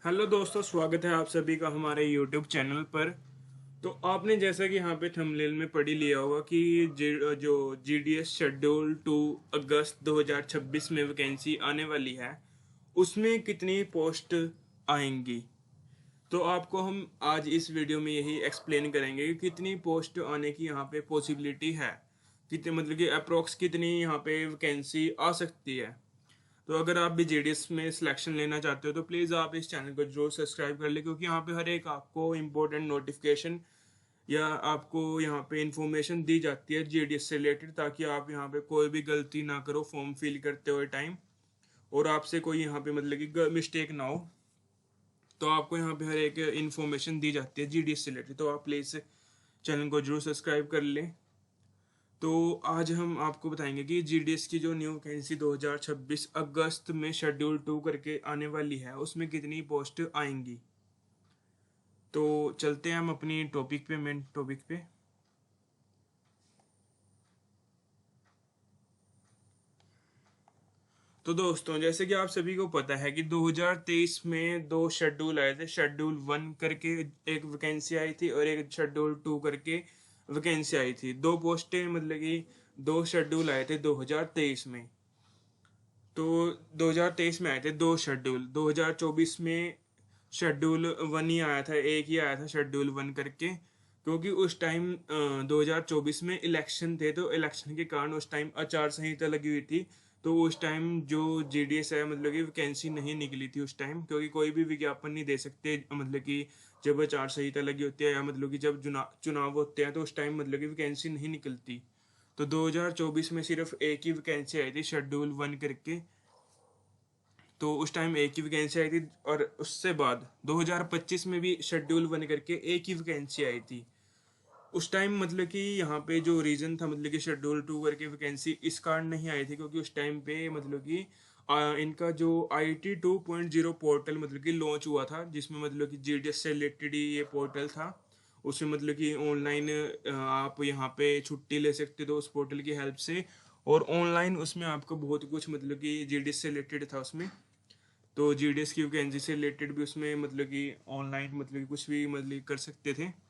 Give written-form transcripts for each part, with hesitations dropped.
Hello दोस्तों, स्वागत है आप सभी का हमारे यूट्यूब चैनल पर। तो आपने जैसा कि यहाँ पे थंबनेल में पढ़ ही लिया होगा कि जो जीडीएस शेड्यूल 2 अगस्त 2026 में वैकेंसी आने वाली है, उसमें कितनी पोस्ट आएंगी। तो आपको हम आज इस वीडियो में यही एक्सप्लेन करेंगे कि कितनी पोस्ट आने की यहाँ पे पॉसिबिलिटी है, कितने मतलब कि अप्रोक्स कितनी यहाँ पे वैकेंसी आ सकती है। तो अगर आप भी जेडीएस में सिलेक्शन लेना चाहते हो तो प्लीज़ आप इस चैनल को जरूर सब्सक्राइब कर ले, क्योंकि यहाँ पे हर एक आपको इम्पोर्टेंट नोटिफिकेशन या आपको यहाँ पे इंफॉर्मेशन दी जाती है जेडीएस से रिलेटेड, ताकि आप यहाँ पे कोई भी गलती ना करो फॉर्म फिल करते हुए टाइम, और आपसे कोई यहाँ पे मतलब कि मिस्टेक ना हो। तो आपको यहाँ पे हर एक इन्फॉर्मेशन दी जाती है जीडीएस से रिलेटेड, तो आप प्लीज़ चैनल को जरूर सब्सक्राइब कर लें। तो आज हम आपको बताएंगे कि जीडीएस की जो न्यू वैकेंसी 2026 अगस्त में शेड्यूल 2 करके आने वाली है, उसमें कितनी पोस्ट आएंगी। तो चलते हैं हम अपनी टॉपिक पे, मेन टॉपिक पे। तो दोस्तों, जैसे कि आप सभी को पता है कि 2023 में दो शेड्यूल आए थे। शेड्यूल 1 करके एक वैकेंसी आई थी और एक शेड्यूल 2 करके वैकेंसी आई थी। दो पोस्टें मतलब कि दो शेड्यूल आए थे 2023 में। तो 2023 में आए थे दो शेड्यूल। 2024 में शेड्यूल 1 ही आया था, एक ही आया था शेड्यूल 1 करके, क्योंकि उस टाइम 2024 में इलेक्शन थे, तो इलेक्शन के कारण उस टाइम आचार संहिता लगी हुई थी। तो उस टाइम जो जीडीएस है मतलब कि वैकेंसी नहीं निकली थी उस टाइम, क्योंकि कोई भी विज्ञापन नहीं दे सकते मतलब कि जब आचार संहिता लगी होती है, या मतलब कि जब चुनाव होते हैं तो उस टाइम मतलब कि वैकेंसी नहीं निकलती। तो 2024 में सिर्फ एक ही वैकेंसी आई थी शेड्यूल 1 करके। तो उस टाइम एक ही वैकेंसी आई थी, और उससे बाद 2025 में भी शेड्यूल 1 करके एक ही वैकेंसी आई थी। उस टाइम मतलब कि यहाँ पे जो रीजन था मतलब कि शेड्यूल 2 करके वैकेंसी इस कारण नहीं आई थी, क्योंकि उस टाइम पे मतलब कि इनका जो IT 2.0 पोर्टल मतलब कि लॉन्च हुआ था, जिसमें मतलब कि जीडीएस से रिलेटेड ही ये पोर्टल था। उसमें मतलब कि ऑनलाइन आप यहाँ पे छुट्टी ले सकते थे उस पोर्टल की हेल्प से, और ऑनलाइन उसमें आपको बहुत कुछ मतलब कि जीडीएस से रिलेटेड था उसमें। तो जीडीएस की वैकेंसी से रिलेटेड भी उसमें मतलब कि ऑनलाइन मतलब कि कुछ भी मतलब कर सकते थे।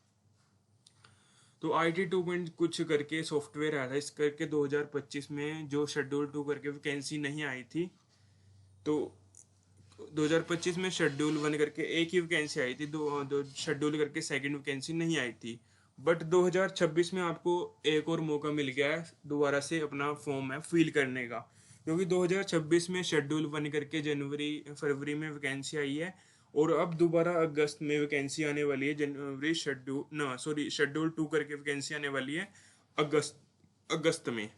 तो IT 2 पॉइंट कुछ करके सॉफ्टवेयर आया था, इस करके 2025 में जो शेड्यूल 2 करके वैकेंसी नहीं आई थी। तो 2025 में शेड्यूल 1 करके एक ही वैकेंसी आई थी, दो शेड्यूल करके सेकंड वैकेंसी नहीं आई थी। बट 2026 में आपको एक और मौका मिल गया है दोबारा से अपना फॉर्म है फिल करने का, क्योंकि 2026 में शेड्यूल 1 करके जनवरी फरवरी में वैकेंसी आई है, और अब दोबारा अगस्त में वैकेंसी आने वाली है। जनवरी शेड्यूल ना सॉरी शेड्यूल 2 करके वैकेंसी आने वाली है अगस्त अगस्त में।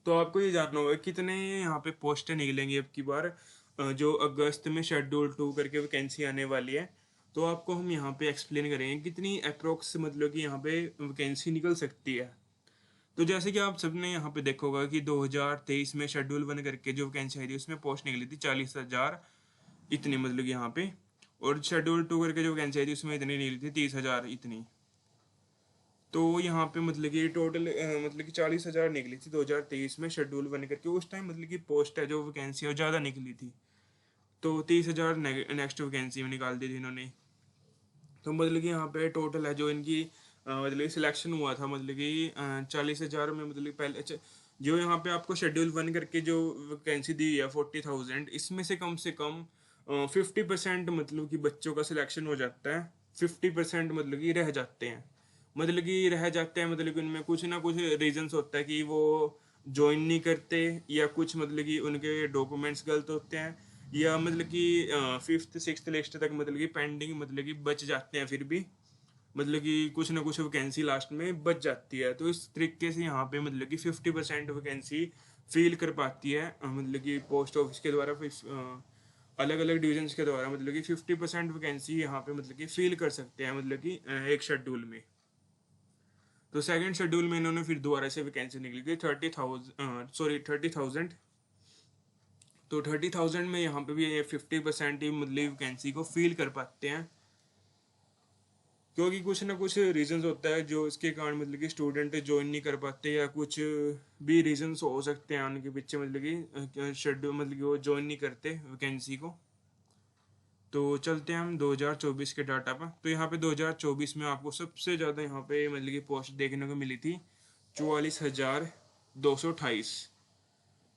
तो आपको ये जानना होगा कितने यहाँ पे पोस्टें निकलेंगी अब की बार, जो अगस्त में शेड्यूल 2 करके वैकेंसी आने वाली है। तो आपको हम यहाँ पे एक्सप्लेन करेंगे कितनी अप्रोक्स मतलब कि यहाँ पे वैकेंसी निकल सकती है। तो जैसे कि आप सबने यहाँ पे देखा होगा कि 2023 में शेड्यूल 1 करके जो वैकेंसी आई थी उसमें पोस्ट निकली थी 40,000 इतनी मतलब कि यहाँ पे, और शेड्यूल 2 करके जो वैकेंसी आई थी उसमें इतनी निकली थी 30,000 इतनी। तो यहाँ पे मतलब कि टोटल मतलब कि 40,000 निकली थी 2023 में शेड्यूल 1 करके। उस टाइम मतलब कि पोस्ट है जो वैकेंसी है वो ज़्यादा निकली थी, तो 30,000 नेक्स्ट वैकेंसी में निकाल दी थी इन्होंने। तो मतलब कि यहाँ पे टोटल है जो इनकी मतलब कि सिलेक्शन हुआ था मतलब कि 40,000 में मतलब कि पहले जो यहाँ पे आपको शेड्यूल 1 करके जो वैकेंसी दी है 40,000, इसमें से कम 50% मतलब कि बच्चों का सिलेक्शन हो जाता है। 50% मतलब कि रह जाते हैं, मतलब कि रह जाते हैं मतलब कि उनमें कुछ ना कुछ रीजंस होता है कि वो ज्वाइन नहीं करते, या कुछ मतलब कि उनके डॉक्यूमेंट्स गलत होते हैं, या मतलब कि फिफ्थ सिक्स्थ लिस्ट तक मतलब कि पेंडिंग मतलब कि बच जाते हैं फिर भी, मतलब कि कुछ ना कुछ वैकेंसी लास्ट में बच जाती है। तो इस तरीके से यहाँ पे मतलब कि 50% वैकेंसी फिल कर पाती है मतलब कि पोस्ट ऑफिस के द्वारा, अलग अलग डिविजन्स के द्वारा मतलब कि 50% वैकेंसी यहाँ पे मतलब कि फिल कर सकते हैं मतलब कि एक शेड्यूल में। तो सेकंड शेड्यूल में इन्होंने फिर दोबारा से वैकेंसी निकली थी 30,000। तो 30,000 में यहाँ पे भी ये 50% ही मतलब वैकेंसी को फिल कर पाते हैं, क्योंकि कुछ ना कुछ रीजंस होता है जो इसके कारण मतलब कि स्टूडेंट ज्वाइन नहीं कर पाते, या कुछ भी रीजंस हो सकते हैं उनके पीछे मतलब कि शेड्यूल मतलब कि वो ज्वाइन नहीं करते वैकेंसी को। तो चलते हैं हम 2024 के डाटा पर। तो यहाँ पे 2024 में आपको सबसे ज़्यादा यहाँ पे मतलब की पोस्ट देखने को मिली थी 44,228।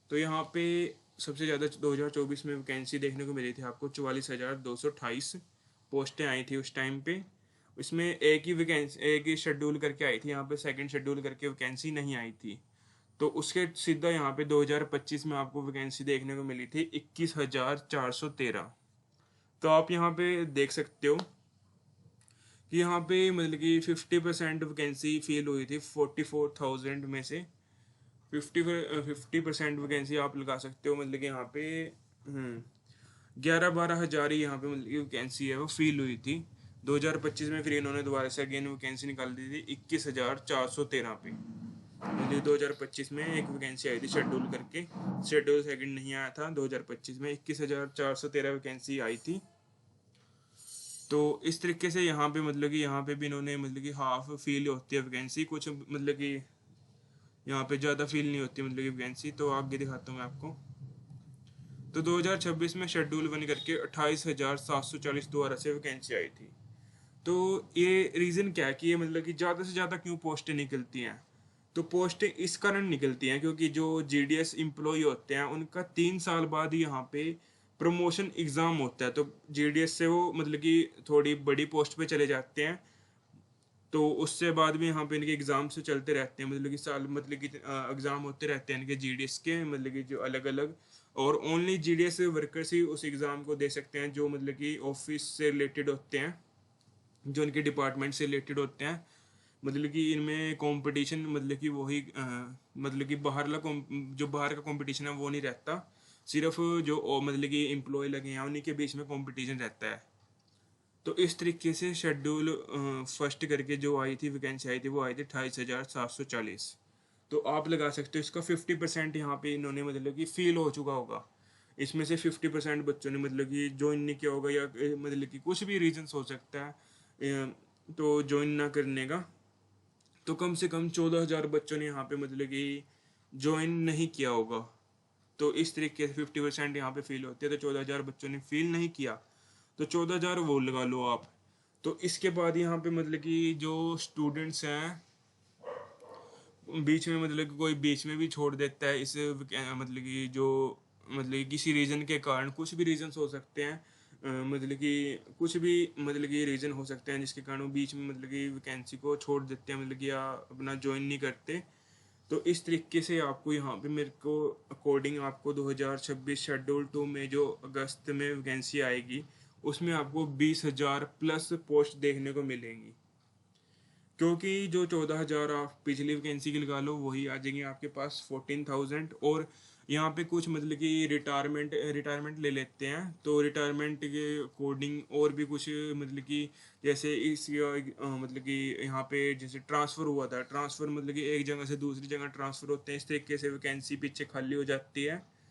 तो यहाँ पे सबसे ज़्यादा 2024 में वैकेंसी देखने को मिली थी आपको 44,228 पोस्टें आई थी उस टाइम पे। इसमें एक ही वैकेंसी, एक ही शेड्यूल करके आई थी, यहाँ पे सेकंड शेड्यूल करके वैकेंसी नहीं आई थी। तो उसके सीधा यहाँ पे 2025 में आपको वैकेंसी देखने को मिली थी 21,413। तो आप यहाँ पे देख सकते हो कि यहाँ पे मतलब कि 50% वैकेंसी फिल हुई थी 44,000 में से। 50% वैकेंसी आप लगा सकते हो, मतलब कि यहाँ पे 11-12 हज़ार ही यहाँ पे मतलब की वैकेंसी है वो फिल हुई थी 2025 में। फिर इन्होंने दोबारा से अगेन वैकेंसी निकाल दी थी 21,413 पे। मतलब 2025 में एक वैकेंसी आई थी शेड्यूल करके, शेड्यूल सेकंड नहीं आया था 2025 में, 21,413 वैकेंसी आई थी। तो इस तरीके से यहाँ पे मतलब कि यहाँ पे भी इन्होंने मतलब कि हाफ फील होती है वैकेंसी, कुछ मतलब कि यहाँ पे ज़्यादा फील नहीं होती मतलब कि वैकेंसी। तो आगे दिखाता हूँ मैं आपको। तो 2026 में शेड्यूल बन करके 28,740 दोबारा से वैकेंसी आई थी। तो ये रीज़न क्या है कि ये मतलब कि ज़्यादा से ज़्यादा क्यों पोस्टें निकलती हैं? तो पोस्टें इस कारण निकलती हैं क्योंकि जो जीडीएस एम्प्लॉय होते हैं उनका 3 साल बाद ही यहाँ पे प्रमोशन एग्ज़ाम होता है। तो जीडीएस से वो मतलब कि थोड़ी बड़ी पोस्ट पे चले जाते हैं। तो उससे बाद भी यहाँ पे इनके एग्ज़ाम से चलते रहते हैं, मतलब कि साल मतलब कि एग्ज़ाम होते रहते हैं इनके जीडीएस के, मतलब कि जो अलग अलग। और ओनली जीडीएस वर्कर्स ही उस एग्ज़ाम को दे सकते हैं जो मतलब कि ऑफिस से रिलेटेड होते हैं, जो इनके डिपार्टमेंट से रिलेटेड होते हैं। मतलब कि इनमें कंपटीशन मतलब कि वही मतलब कि जो बाहर का कंपटीशन है वो नहीं रहता, सिर्फ जो मतलब कि एम्प्लॉय लगे हैं उन्हीं के बीच में कंपटीशन रहता है। तो इस तरीके से शेड्यूल फर्स्ट करके जो आई थी वैकेंसी आई थी वो आई थी 28,740। तो आप लगा सकते हो इसका 50% यहाँ पे इन्होंने मतलब कि फील हो चुका होगा। इसमें से 50% बच्चों ने मतलब कि ज्वाइन नहीं किया होगा, या मतलब कि कुछ भी रीजंस हो सकता है तो ज्वाइन ना करने का। तो कम से कम 14,000 बच्चों ने यहाँ पे मतलब कि ज्वाइन नहीं किया होगा। तो इस तरीके से 50% यहाँ पे फील होती है। तो 14,000 बच्चों ने फील नहीं किया, तो 14,000 वो लगा लो आप। तो इसके बाद यहाँ पे मतलब कि जो स्टूडेंट्स हैं बीच में मतलब कि कोई बीच में भी छोड़ देता है इस मतलब कि जो मतलब कि किसी रीज़न के कारण, कुछ भी रीजंस हो सकते हैं, मतलब कि कुछ भी मतलब कि रीज़न हो सकते हैं जिसके कारण वो बीच में मतलब कि वैकेंसी को छोड़ देते हैं, मतलब कि या अपना ज्वाइन नहीं करते। तो इस तरीके से आपको यहाँ पे मेरे को अकॉर्डिंग आपको 2026 शेड्यूल 2 में जो अगस्त में वैकेंसी आएगी उसमें आपको 20,000 प्लस पोस्ट देखने को मिलेंगी। क्योंकि जो 14,000 आप पिछली वैकेंसी की लगा लो वही आ जाएंगे आपके पास 14,000। और यहाँ पे कुछ मतलब कि रिटायरमेंट ले लेते हैं, तो रिटायरमेंट के अकॉर्डिंग और भी कुछ मतलब कि जैसे इस मतलब कि यहाँ पे जैसे ट्रांसफ़र हुआ था, ट्रांसफ़र मतलब कि एक जगह से दूसरी जगह ट्रांसफ़र होते हैं, इस तरीके से वैकेंसी पीछे खाली हो जाती है।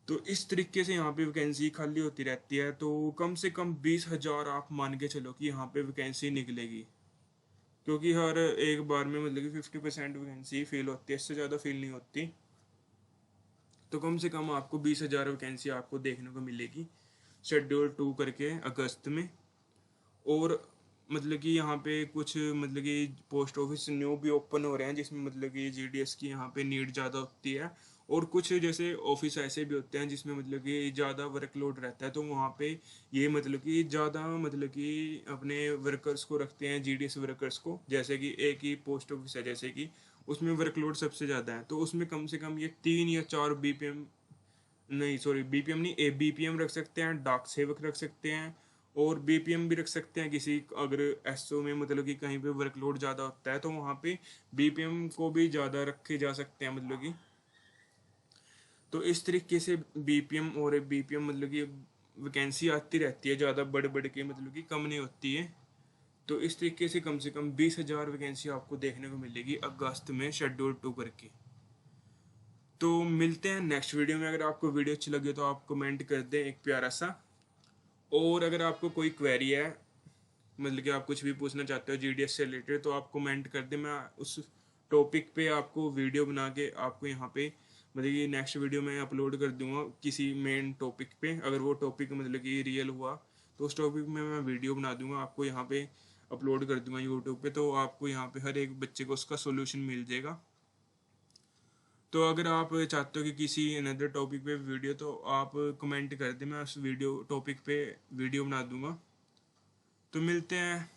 तो इस तरीके से यहाँ पे वैकेंसी खाली होती रहती है। तो कम से कम 20,000 आप मान के चलो कि यहाँ पे वैकेंसी निकलेगी, क्योंकि हर एक बार में मतलब कि 50% वैकेंसी फिल होती है, इससे ज़्यादा फिल नहीं होती। तो कम से कम आपको 20,000 वैकेंसी आपको देखने को मिलेगी शेड्यूल 2 करके अगस्त में। और मतलब कि यहाँ पे कुछ मतलब कि पोस्ट ऑफिस न्यू भी ओपन हो रहे हैं जिसमें मतलब कि जीडीएस की यहाँ पे नीड ज़्यादा होती है। और कुछ जैसे ऑफिस ऐसे भी होते हैं जिसमें मतलब कि ज़्यादा वर्कलोड रहता है, तो वहाँ पे ये मतलब कि ज़्यादा मतलब कि अपने वर्कर्स को रखते हैं, जीडीएस वर्कर्स को। जैसे कि एक ही पोस्ट ऑफिस है जैसे कि उसमें वर्कलोड सबसे ज़्यादा है, तो उसमें कम से कम ये 3 या 4 बीपीएम, नहीं सॉरी बीपीएम नहीं, बीपीएम रख सकते हैं, डाक सेवक रख सकते हैं, और बीपीएम भी रख सकते हैं किसी अगर एसओ में मतलब कि कहीं पे वर्कलोड ज़्यादा होता है तो वहाँ पे बीपीएम को भी ज़्यादा रखे जा सकते हैं मतलब कि। तो इस तरीके से बीपीएम और बीपीएम मतलब कि वैकेंसी आती रहती है, ज़्यादा बढ़ बढ़ के मतलब कि कम नहीं होती है। तो इस तरीके से कम 20,000 वैकेंसी आपको देखने को मिलेगी अगस्त में शेड्यूल 2 करके। तो मिलते हैं नेक्स्ट वीडियो में। अगर आपको वीडियो अच्छी लगी तो आप कमेंट कर दें एक प्यारा सा। और अगर आपको कोई क्वेरी है, मतलब कि आप कुछ भी पूछना चाहते हो जीडीएस से रिलेटेड, तो आप कमेंट कर दें, मैं उस टॉपिक पे आपको वीडियो बना के आपको यहाँ पे मतलब कि नेक्स्ट वीडियो में अपलोड कर दूंगा किसी मेन टॉपिक पे। अगर वो टॉपिक मतलब कि रियल हुआ तो उस टॉपिक में मैं वीडियो बना दूंगा, आपको यहाँ पे अपलोड कर दूंगा यूट्यूब पे, तो आपको यहाँ पे हर एक बच्चे को उसका सोल्यूशन मिल जाएगा। तो अगर आप चाहते हो कि किसी अनदर टॉपिक पे वीडियो, तो आप कमेंट कर दें, मैं उस वीडियो टॉपिक पे वीडियो बना दूंगा। तो मिलते हैं